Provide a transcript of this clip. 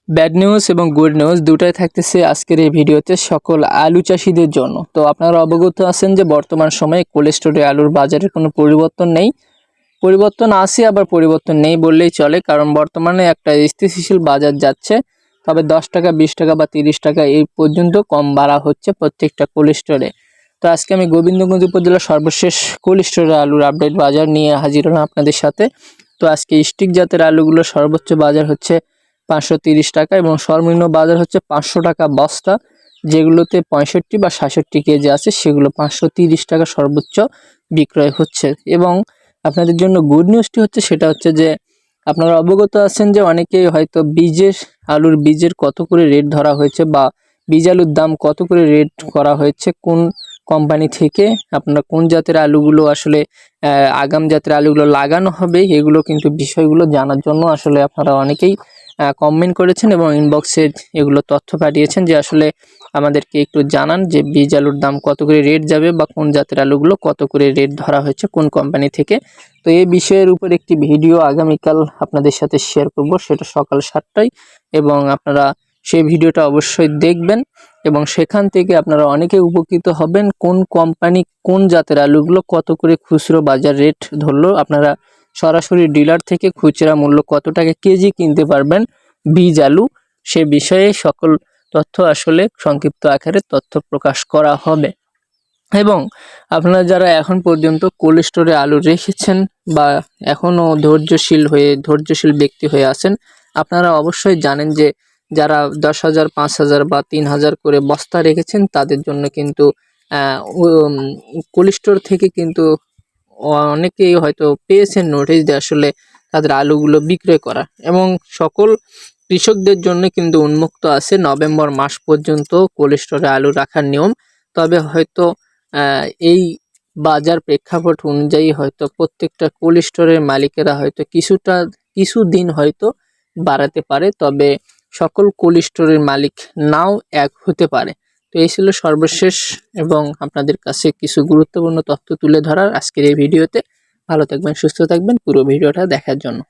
Bad news এবং good news দুটাই থাকতেছে আজকের এই ভিডিওতে সকল আলু চাষীদের জন্য। তো আপনারা অবগত আছেন যে বর্তমান সময়ে কোল্ড স্টোরে আলুর বাজারের কোনো পরিবর্তন নেই। পরিবর্তন আছে আবার পরিবর্তন নেই বললেই চলে, কারণ বর্তমানে একটা স্থিতিশীল বাজার যাচ্ছে। তবে 10 টাকা 20 টাকা বা 30 টাকা এই পর্যন্ত কম বাড়া হচ্ছে প্রত্যেকটা কোল্ড স্টোরে। তো আজকে আমি গোবিন্দগঞ্জ উপজেলার সর্বশেষ কোল্ড স্টোরে আলুর আপডেট বাজার নিয়ে হাজির হলাম আপনাদের সাথে। তো আজকে স্টিক জাতের আলুগুলো সর্বোচ্চ বাজার হচ্ছে 530 টাকা এবং সর্বনিম্ন বাজার হচ্ছে 500 টাকা বস্তা। যেগুলোতে 65 বা 66 কেজি আছে সেগুলো 530 টাকা সর্বোচ্চ বিক্রয় হচ্ছে। এবং আপনাদের জন্য গুড নিউজটি হচ্ছে সেটা হচ্ছে যে আপনারা অবগত আছেন যে অনেকেই হয়তো আলুর বীজের কত করে রেট ধরা হয়েছে বা বীজ আলুর দাম কত করে রেট করা হয়েছে, কোন কোম্পানি থেকে আপনারা কোন জাতের আলুগুলো আসলে আগাম জাতের আলুগুলো লাগানো হবে, এগুলো কিন্তু বিষয়গুলো জানার জন্য আসলে আপনারা অনেকেই কমেন্ট করেছেন এবং ইনবক্সে এগুলো তথ্য পাঠিয়েছেন যে আসলে আমাদেরকে একটু জানান যে বীজ আলুর দাম কত করে রেট যাবে বা কোন জাতের আলুগুলো কত করে রেট ধরা হয়েছে কোন কোম্পানি থেকে। তো এই বিষয়ের উপর একটি ভিডিও আগামীকাল আপনাদের সাথে শেয়ার করব, সেটা সকাল 7টায়, এবং আপনারা সেই ভিডিওটা অবশ্যই দেখবেন এবং সেখান থেকে আপনারা অনেকে উপকৃত হবেন। কোন কোম্পানি কোন জাতের আলুগুলো কত করে খুচরো বাজার রেট ধরলো, আপনারা সরাসরি ডিলার থেকে খুচরা মূল্য কত টাকা কেজি কিনতে পারবেন বীজ আলু, সে বিষয়ে সকল তথ্য আসলে সংক্ষিপ্ত আকারে তথ্য প্রকাশ করা হবে। এবং আপনারা যারা এখন পর্যন্ত কোল্ড স্টোরে আলু রেখেছেন বা এখনও ধৈর্যশীল ব্যক্তি হয়ে আছেন, আপনারা অবশ্যই জানেন যে যারা 10,000 5,000 বা 3,000 করে বস্তা রেখেছেন তাদের জন্য কিন্তু কোল্ড স্টোর থেকে কিন্তু অনেকেই হয়তো পেয়েছেন নোটিশ দিয়ে আসলে তাদের আলুগুলো বিক্রয় করা। এবং সকল কৃষকদের জন্য কিন্তু উন্মুক্ত আছে নভেম্বর মাস পর্যন্ত কোল্ড স্টোরে আলু রাখার নিয়ম। তবে হয়তো এই বাজার প্রেক্ষাপট অনুযায়ী হয়তো প্রত্যেকটা কোল্ড স্টোরের মালিকেরা হয়তো কিছুদিন হয়তো বাড়াতে পারে, তবে সকল কোল্ড স্টোরের মালিক নাও এক হতে পারে। তো এই ছিল সর্বশেষ এবং আপনাদের কাছে কিছু গুরুত্বপূর্ণ তথ্য তুলে ধরার আজকের এই ভিডিওতে। ভালো থাকবেন, সুস্থ থাকবেন পুরো ভিডিওটা দেখার জন্য।